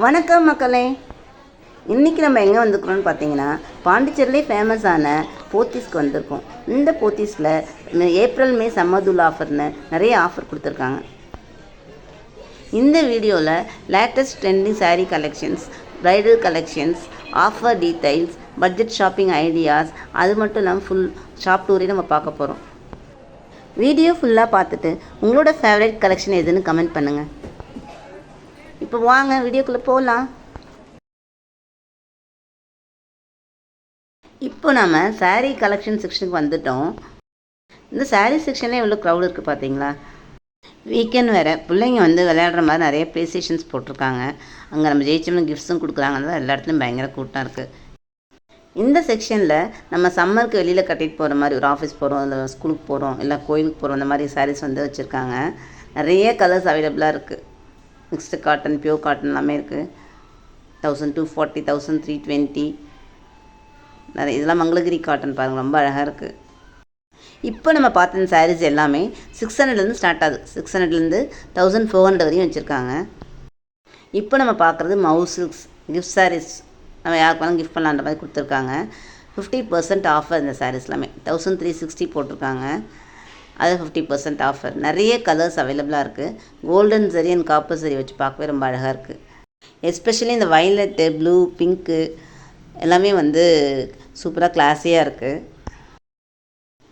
வணக்கம் மக்களே. இன்றைக்கி நம்ம எங்கே வந்துருக்குறோன்னு பார்த்தீங்கன்னா, பாண்டிச்சேரியிலே ஃபேமஸான போத்தீஸ்க்கு வந்திருக்கோம். இந்த போத்தீஸில் ஏப்ரல் மே சம்மர் ஆஃபர்னு நிறைய ஆஃபர் கொடுத்துருக்காங்க. இந்த வீடியோவில் latest trending sari collections, bridal collections, offer details, budget shopping ideas, அது மட்டும் இல்லாமல் ஃபுல் ஷாப் டூரையும் நம்ம பார்க்க போகிறோம். வீடியோ ஃபுல்லாக பார்த்துட்டு உங்களோட ஃபேவரட் கலெக்ஷன் எதுன்னு கமெண்ட் பண்ணுங்கள். இப்போ வாங்க வீடியோக்குள்ளே போகலாம். இப்போ நம்ம சாரீ கலெக்ஷன் செக்ஷனுக்கு வந்துட்டோம். இந்த சாரீ செக்ஷன்லேயே எவ்வளோ க்ரௌட் இருக்குது பார்த்தீங்களா. வீக்கெண்ட் வேறு, பிள்ளைங்க வந்து விளையாடுற மாதிரி நிறைய ப்ளே ஸ்டேஷன்ஸ் போட்டிருக்காங்க. அங்கே நம்ம ஜெயிச்சோம்னு கிஃப்ட்ஸும் கொடுக்குறாங்க. எல்லா இடத்துலையும் பயங்கர கூட்டம் இருக்குது. இந்த செக்ஷனில் நம்ம சம்மருக்கு வெளியில் கட்டிட்டு போகிற மாதிரி, ஒரு ஆஃபீஸ் போகிறோம், இல்லை ஸ்கூலுக்கு போகிறோம், இல்லை கோயிலுக்கு போகிறோம், அந்த மாதிரி சாரீஸ் வந்து வச்சுருக்காங்க. நிறைய கலர்ஸ் அவைலபிளாக இருக்குது. மிக்ஸ்டு காட்டன், பியூர் காட்டன் எல்லாமே இருக்குது. 1240, 1320. நிறைய இதெல்லாம் மங்களகிரி காட்டன் பாருங்கள், ரொம்ப அழகாக இருக்குது. இப்போ நம்ம பார்த்த சாரீஸ் எல்லாமே 600லேருந்து ஸ்டார்ட் ஆகுது. 600லேருந்து 1400 வரையும் வச்சுருக்காங்க. இப்போ நம்ம பார்க்குறது மவு சில்க்ஸ் கிஃப்ட் சாரீஸ். நம்ம யாருக்கு வேணாலும் கிஃப்ட் பண்ணலான்ற மாதிரி கொடுத்துருக்காங்க. 50% ஆஃபர் இந்த சாரீஸ் எல்லாமே. 1360 போட்டிருக்காங்க. அது 50% ஆஃபர். நிறைய கலர்ஸ் அவைலபிளாக இருக்குது. கோல்டன் சரி அண்ட் காப்பர் சரி வச்சு பார்க்கவே ரொம்ப அழகாக இருக்குது. எஸ்பெஷலி இந்த வயலட்டு, ப்ளூ, பிங்க்கு எல்லாமே வந்து சூப்பராக கிளாஸியாக இருக்குது.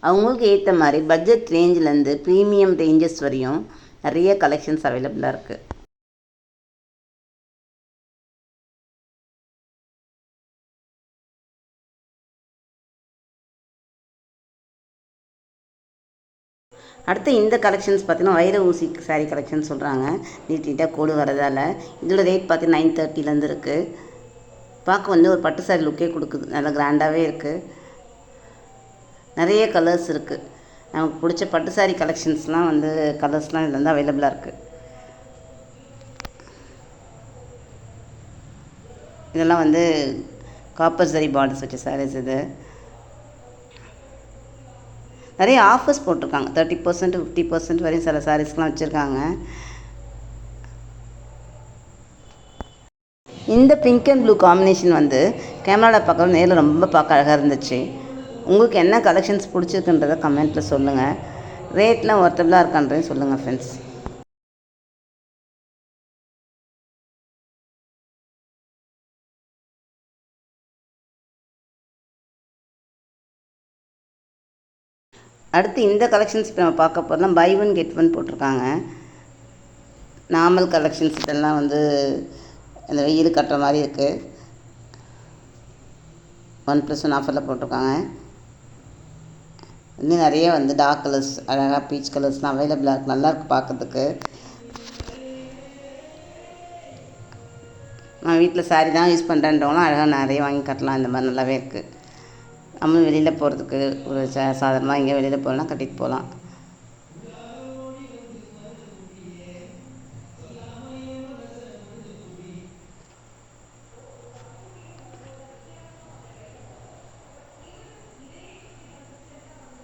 அவங்களுக்கு ஏற்ற மாதிரி பட்ஜெட் ரேஞ்சிலேருந்து ப்ரீமியம் ரேஞ்சஸ் வரையும் நிறைய கலெக்ஷன்ஸ் அவைலபிளாக இருக்குது. அடுத்து இந்த கலெக்ஷன்ஸ் பார்த்தீங்கன்னா வைர ஊசி சாரீ கலெக்ஷன் சொல்கிறாங்க. நீட்டாக கோடு வரதால் இதோட ரேட் பார்த்தீங்கன்னா 930லேருந்து இருக்குது. பார்க்க வந்து ஒரு பட்டு சாரீ லுக்கே கொடுக்குது. நல்லா கிராண்டாகவே இருக்குது. நிறைய கலர்ஸ் இருக்குது. நமக்கு பிடிச்ச பட்டு சாரீ கலெக்ஷன்ஸ்லாம் வந்து கலர்ஸ்லாம் இதில் வந்து அவைலபிளாக இருக்குது. இதெல்லாம் வந்து காப்பர் சரி பார்டர்ஸ் வச்ச சாரீஸ். இது நிறைய ஆஃபர்ஸ் போட்டிருக்காங்க. 30%, 50% வரையும் சில சாரீஸ்க்கெலாம் வச்சுருக்காங்க. இந்த பிங்க் அண்ட் ப்ளூ காம்பினேஷன் வந்து கேமராவில் பார்க்க நேரில் ரொம்ப பார்க்க அழகாக இருந்துச்சு. உங்களுக்கு என்ன கலெக்ஷன்ஸ் பிடிச்சிருக்குன்றதை கமெண்ட்டில் சொல்லுங்கள். ரேட்லாம் ஒர்த்தபிளாக இருக்கான்றதையும் சொல்லுங்கள் ஃப்ரெண்ட்ஸ். அடுத்து இந்த கலெக்ஷன்ஸ் இப்போ நம்ம பார்க்க போகிறோம்னா பை ஒன் கெட் ஒன் போட்டிருக்காங்க. நார்மல் கலெக்ஷன்ஸ் இதெல்லாம் வந்து இந்த வெயில் கட்டுற மாதிரி இருக்குது. 1+1 ஆஃபரில் போட்டிருக்காங்க. இன்னும் நிறைய வந்து டார்க் கலர்ஸ், அழகாக பீச் கலர்ஸ்லாம் அவைலபிளாக இருக்குது. நல்லாயிருக்கு பார்க்குறதுக்கு. நான் வீட்டில் சாரீ தான் யூஸ் பண்ணுறேன்றவங்களாம் அழகாக நிறைய வாங்கி கட்டலாம். இந்த மாதிரி நல்லாவே இருக்குது. நம்ம வெளியில் போகிறதுக்கு ஒரு சாதாரணமாக எங்கேயோ வெளியில் போகலாம், கட்டிட்டு போகலாம்.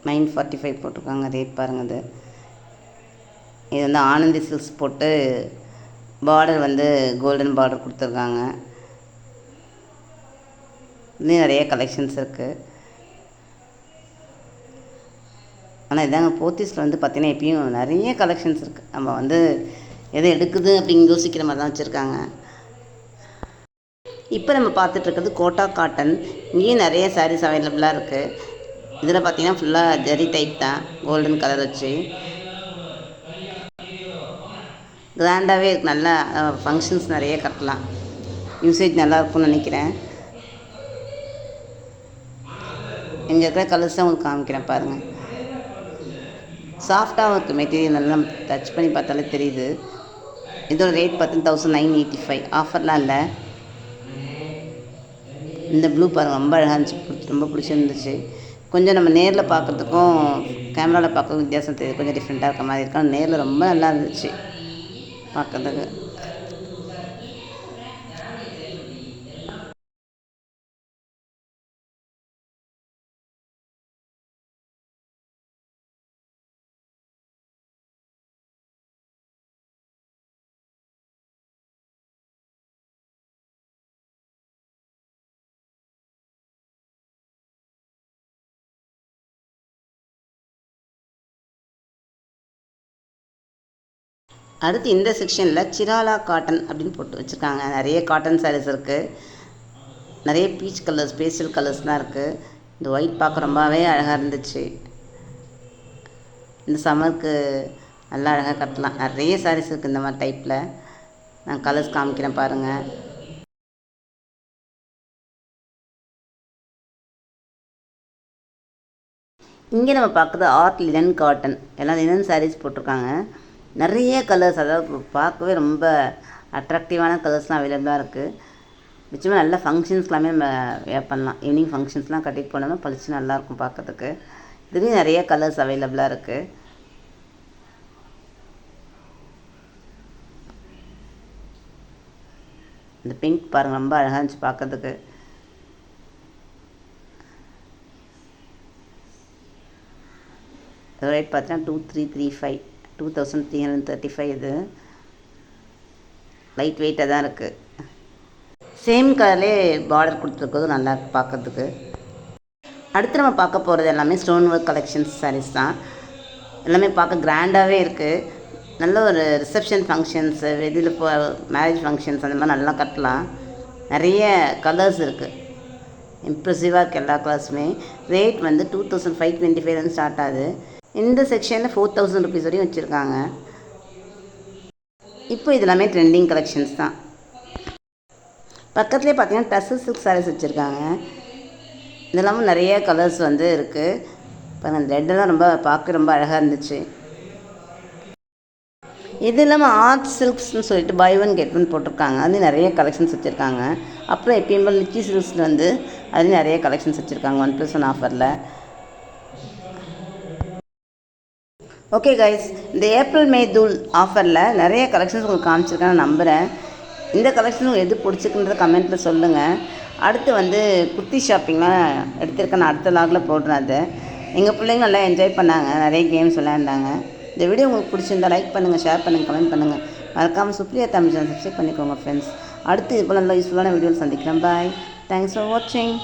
$945 போட்டிருக்காங்க. ரேட் பாருங்கள். இது வந்து ஆனந்தி சில்க்ஸ் போட்டு பார்டர் வந்து கோல்டன் பார்டர் கொடுத்துருக்காங்க. இன்னும் நிறைய கலெக்ஷன்ஸ் இருக்குது. ஆனால் இதாங்க போத்தீஸில் வந்து பார்த்திங்கன்னா எப்பயும் நிறைய கலெக்ஷன்ஸ் இருக்குது. நம்ம வந்து எதை எடுக்குது அப்படின்னு யோசிக்கிற மாதிரி தான் வச்சுருக்காங்க. இப்போ நம்ம பார்த்துட்ருக்கிறது கோட்டா காட்டன். இங்கேயும் நிறைய சாரீஸ் அவைலபிளாக இருக்குது. இதில் பார்த்திங்கன்னா ஃபுல்லாக ஜரி டைப் தான், கோல்டன் கலர் வச்சு கிராண்டாகவே இருக்குது. நல்லா ஃபங்க்ஷன்ஸ் நிறைய கட்டலாம். யூசேஜ் நல்லாயிருக்கும்னு நினைக்கிறேன். இங்கே இருக்கிற கலர்ஸ் தான் உங்களுக்கு காமிக்கிறேன் பாருங்கள். சாஃப்டாகவும் இருக்குது மெட்டீரியல். நல்லா டச் பண்ணி பார்த்தாலே தெரியுது. இதோட ரேட் பார்த்தீங்கன்னா 1985. ஆஃபர்லாம் இல்லை. இந்த ப்ளூ பாருங்கள், ரொம்ப அழகாக இருந்துச்சு. ரொம்ப பிடிச்சிருந்துச்சு. கொஞ்சம் நம்ம நேரில் பார்க்குறதுக்கும் கேமராவில் பார்க்குறதுக்கும் வித்தியாசம் தெரியுது. கொஞ்சம் டிஃப்ரெண்ட்டாக இருக்க மாதிரி இருக்கும். நேரில் ரொம்ப நல்லா இருந்துச்சு பார்க்குறதுக்கு. அடுத்து இந்த செக்ஷனில் சிராலா காட்டன் அப்படின்னு போட்டு வச்சுருக்காங்க. நிறைய காட்டன் சாரீஸ் இருக்குது. நிறைய பீச் கலர்ஸ், பேஸ்டல் கலர்ஸ்லாம் இருக்குது. இந்த ஒயிட் பார்க்க ரொம்பவே அழகாக இருந்துச்சு. இந்த சம்மருக்கு நல்லா அழகாக கட்டலாம். நிறைய சாரீஸ் இருக்குது இந்த மாதிரி டைப்பில். நான் கலர்ஸ் காமிக்கிறேன் பாருங்கள். இங்கே நம்ம பார்க்குறது ஆர்ட் லினன் காட்டன். எல்லாம் லினன் சாரீஸ் போட்டிருக்காங்க. நிறைய கலர்ஸ், அதாவது பார்க்கவே ரொம்ப அட்ராக்டிவான கலர்ஸ்லாம் அவைலபிளாக இருக்குது. நிச்சயமாக நல்ல ஃபங்க்ஷன்ஸ்லாமே நம்ம வேர் பண்ணலாம். ஈவினிங் ஃபங்க்ஷன்ஸ்லாம் கட்டிட்டு போனோம்னா பளிச்சு நல்லாயிருக்கும் பார்க்கறதுக்கு. இதுலேயும் நிறைய கலர்ஸ் அவைலபிளாக இருக்குது. இந்த பிங்க் பாருங்கள், ரொம்ப அழகாக இருந்துச்சு பார்க்கறதுக்கு. ரேட் பார்த்தீங்கன்னா 2335, 2335. இது லைட் வெயிட்டாக தான் இருக்குது. சேம் கலர்லேயே பார்டர் கொடுத்துருக்கிறது நல்லா பார்க்கறதுக்கு. அடுத்து நம்ம பார்க்க போகிறது எல்லாமே ஸ்டோன் ஒர்க் கலெக்ஷன்ஸ் சாரீஸ் தான். எல்லாமே பார்க்க கிராண்டாகவே இருக்குது. நல்ல ஒரு ரிசப்ஷன் ஃபங்க்ஷன்ஸு, வெளியில் மேரேஜ் ஃபங்க்ஷன்ஸ் அந்த மாதிரி நல்லா கட்டலாம். நிறைய கலர்ஸ் இருக்குது. இம்ப்ரெசிவாக இருக்குது எல்லா கலர்ஸுமே. ரேட் வந்து 2525 ஸ்டார்ட் ஆகுது. இந்த செக்ஷனில் 4000 ருபீஸ் வரையும் வச்சுருக்காங்க. இப்போ இது எல்லாமே ட்ரெண்டிங் கலெக்ஷன்ஸ் தான். பக்கத்துலேயே பார்த்தீங்கன்னா டசர் சில்க் சாரீஸ் வச்சுருக்காங்க. இதெல்லாமும் நிறைய கலர்ஸ் வந்து இருக்குது. இப்போ அந்த ரெட்டெல்லாம் ரொம்ப பார்க்க ரொம்ப அழகாக இருந்துச்சு. இது இல்லாமல் ஆர்ட் சில்க்ஸ்னு சொல்லிட்டு பை ஒன் கெட் ஒன் போட்டிருக்காங்க. அதுலேயும் நிறைய கலெக்ஷன்ஸ் வச்சுருக்காங்க. அப்புறம் எப்பயும் போல் லிச்சி சில்க்ஸில் வந்து அதுலேயும் நிறைய கலெக்ஷன்ஸ் வச்சுருக்காங்க 1+1 ஆஃபரில். ஓகே கைஸ், இந்த ஏப்ரல் மே தூள் ஆஃபரில் நிறைய கலெக்ஷன்ஸ் உங்களுக்கு காமிச்சிருக்கேன்னு நம்புகிறேன். இந்த கலெக்ஷன் உங்களுக்கு எது பிடிச்சிருக்குன்றத கமெண்ட்டில் சொல்லுங்கள். அடுத்து வந்து குர்த்தி ஷாப்பிங்லாம் எடுத்திருக்கேன். நான் அடுத்த லாகில் போடுறேன். அது எங்கள் பிள்ளைங்க நல்லா என்ஜாய் பண்ணாங்க, நிறைய கேம்ஸ் விளையாண்டாங்க. இந்த வீடியோ உங்களுக்கு பிடிச்சிருந்தா லைக் பண்ணுங்கள், ஷேர் பண்ணுங்கள், கமெண்ட் பண்ணுங்கள். மறக்காமல் சுப்ரியா தமிழ் சேனல் சப்ஸ்கிரைப் பண்ணிக்கோங்க ஃப்ரெண்ட்ஸ். அடுத்து இது போல் நல்ல யூஸ்ஃபுல்லான வீடியோவில் சந்திக்கிறேன். பாய். தேங்க்ஸ் ஃபார் வாட்சிங்.